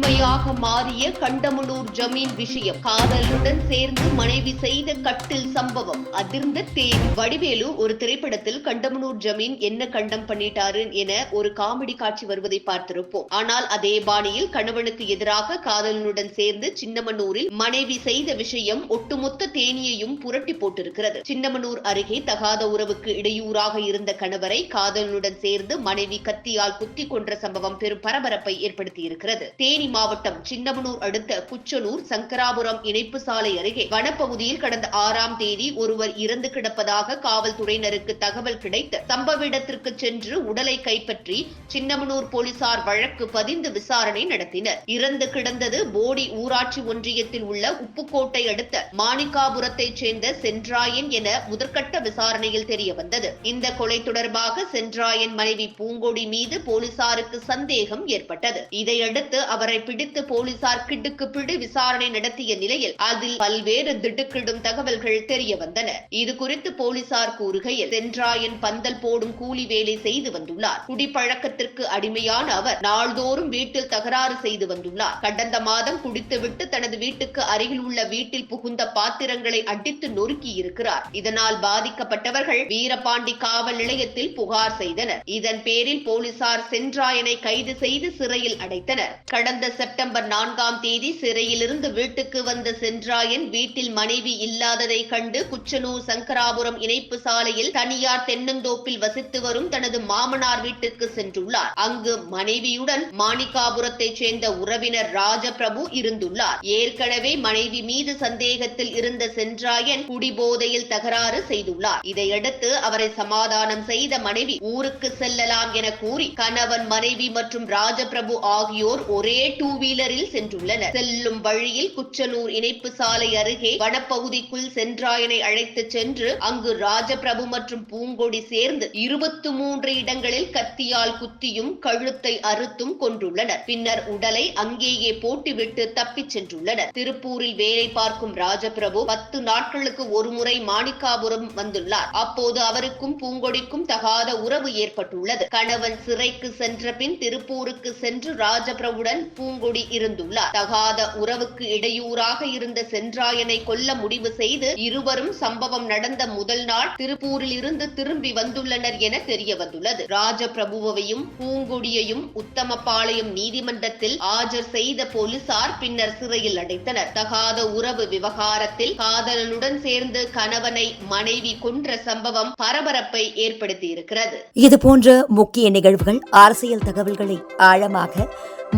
கொடுமையாக மாறிய கண்டமனூர் ஜமீன் விஷயம். காதலுடன் சேர்ந்து மனைவி செய்த கட்டில் சம்பவம் அதிர்ந்த தேனி. வடிவேலு ஒரு திரைப்படத்தில் கண்டமனூர் ஜமீன் என்ன கண்டம் பண்ணிட்டாரு என ஒரு காமெடி காட்சி வருவதை பார்த்திருப்போம். ஆனால் அதே பாணியில் கணவனுக்கு எதிராக காதலனுடன் சேர்ந்து சின்னமனூரில் மனைவி செய்த விஷயம் ஒட்டுமொத்த தேனியையும் புரட்டி போட்டிருக்கிறது. சின்னமனூர் அருகே தகாத உறவுக்கு இடையூறாக இருந்த கணவரை காதலனுடன் சேர்ந்து மனைவி கத்தியால் குத்தி கொன்ற சம்பவம் பெரும் பரபரப்பை ஏற்படுத்தியிருக்கிறது. தேனி மாவட்டம் சின்னமனூர் அடுத்த குச்சனூர் சங்கராபுரம் இணைப்பு சாலை அருகே வனப்பகுதியில் கடந்த 6ஆம் தேதி ஒருவர் இறந்து கிடப்பதாக காவல்துறையினருக்கு தகவல் கிடைத்து சம்பவ இடத்திற்கு சென்று உடலை கைப்பற்றி சின்னமனூர் போலீசார் வழக்கு பதிந்து விசாரணை நடத்தினர். இறந்து கிடந்தது போடி ஊராட்சி ஒன்றியத்தில் உள்ள உப்புக்கோட்டை அடுத்த மாணிக்காபுரத்தைச் சேர்ந்த சென்றாயன் என முதற்கட்ட விசாரணையில் தெரிய வந்தது. இந்த கொலை தொடர்பாக சென்றாயன் மனைவி பூங்கொடி மீது போலீசாருக்கு சந்தேகம் ஏற்பட்டது. இதையடுத்து அவரை பிடித்து போலீசார் கிடுக்கு பிடி விசாரணை நடத்திய நிலையில் அதில் பல்வேறு திடுக்கிடும் தகவல்கள் தெரிய வந்தன. இது குறித்து போலீசார் கூறுகையில், சென்றாயன் பந்தல் போடும் கூலி வேலை செய்து வந்துள்ளார். குடிப்பழக்கத்திற்கு அடிமையான அவர் நாள்தோறும் வீட்டில் தகராறு செய்து வந்துள்ளார். கடந்த மாதம் குடித்துவிட்டு தனது வீட்டுக்கு அருகில் உள்ள வீட்டில் புகுந்த பாத்திரங்களை அடித்து நொறுக்கி இருக்கிறார். இதனால் பாதிக்கப்பட்டவர்கள் வீரபாண்டி காவல் நிலையத்தில் புகார் செய்தனர். இதன் பேரில் போலீசார் சென்றாயனை கைது செய்து சிறையில் அடைத்தனர். கடந்த செப்டம்பர் 4ஆம் தேதி சிறையிலிருந்து வீட்டுக்கு வந்த சென்றாயன் வீட்டில் மனைவி இல்லாததை கண்டு குச்சனூர் சங்கராபுரம் இணைப்பு சாலையில் தனியார் தென்னந்தோப்பில் வசித்து வரும் தனது மாமனார் வீட்டுக்கு சென்றுள்ளார். அங்கு மனைவியுடன் மாணிக்காபுரத்தைச் சேர்ந்த உறவினர் ராஜபிரபு இருந்துள்ளார். ஏற்கனவே மனைவி மீது சந்தேகத்தில் இருந்த சென்றாயன் குடிபோதையில் தகராறு செய்துள்ளார். இதையடுத்து அவரை சமாதானம் செய்த மனைவி ஊருக்கு செல்லலாம் என கூறி கணவன் மனைவி மற்றும் ராஜபிரபு ஆகியோர் ஒரே 2 வீலரில் சென்றுள்ளனர். செல்லும் வழியில் குச்சனூர் இணைப்பு சாலை அருகே வனப்பகுதிக்குள் சென்றாயனை அழைத்து சென்று அங்கு ராஜபிரபு மற்றும் பூங்கொடி சேர்ந்து 23 இடங்களில் கத்தியால் குத்தியும் கழுத்தை அறுத்தும் கொன்றுள்ளனர். பின்னர் உடலை அங்கேயே போட்டுவிட்டு தப்பிச் சென்றுள்ளனர். திருப்பூரில் வேலை பார்க்கும் ராஜபிரபு 10 நாட்களுக்கு ஒருமுறை மாணிக்காபுரம் வந்துள்ளார். அப்போது அவருக்கும் பூங்கொடிக்கும் தகாத உறவு ஏற்பட்டுள்ளது. கணவன் சிறைக்கு சென்ற பின் திருப்பூருக்கு சென்று ராஜபிரபுடன் பூங்கொடி இருந்துள்ளார். தகாத உறவுக்கு இடையூறாக இருந்த சென்றாயனை கொல்ல முடிவு செய்து இருவரும் சம்பவம் நடந்த முதல் நாள் திருப்பூரில் இருந்து திரும்பி வந்துள்ளனர் என தெரிய வந்துள்ளது. ராஜபிரபுவையும் பூங்கொடியையும் உத்தமபாளையம் நீதிமன்றத்தில் ஆஜர் செய்த போலீசார் பின்னர் சிறையில் அடைத்தனர். தகாத உறவு விவகாரத்தில் காதலனுடன் சேர்ந்து கணவனை மனைவி கொன்ற சம்பவம் பரபரப்பை ஏற்படுத்தியிருக்கிறது. இதுபோன்ற முக்கிய நிகழ்வுகள், அரசியல் தகவல்களை ஆழமாக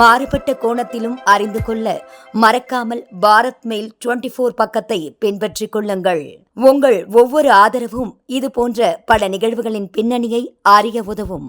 மாறுபட்ட கோணத்திலும் அறிந்து கொள்ள மறக்காமல் பாரத் மெயில் 24 பக்கத்தை பின்பற்றிக் கொள்ளுங்கள். உங்கள் ஒவ்வொரு ஆதரவும் இதுபோன்ற பல நிகழ்வுகளின் பின்னணியை அறிய உதவும்.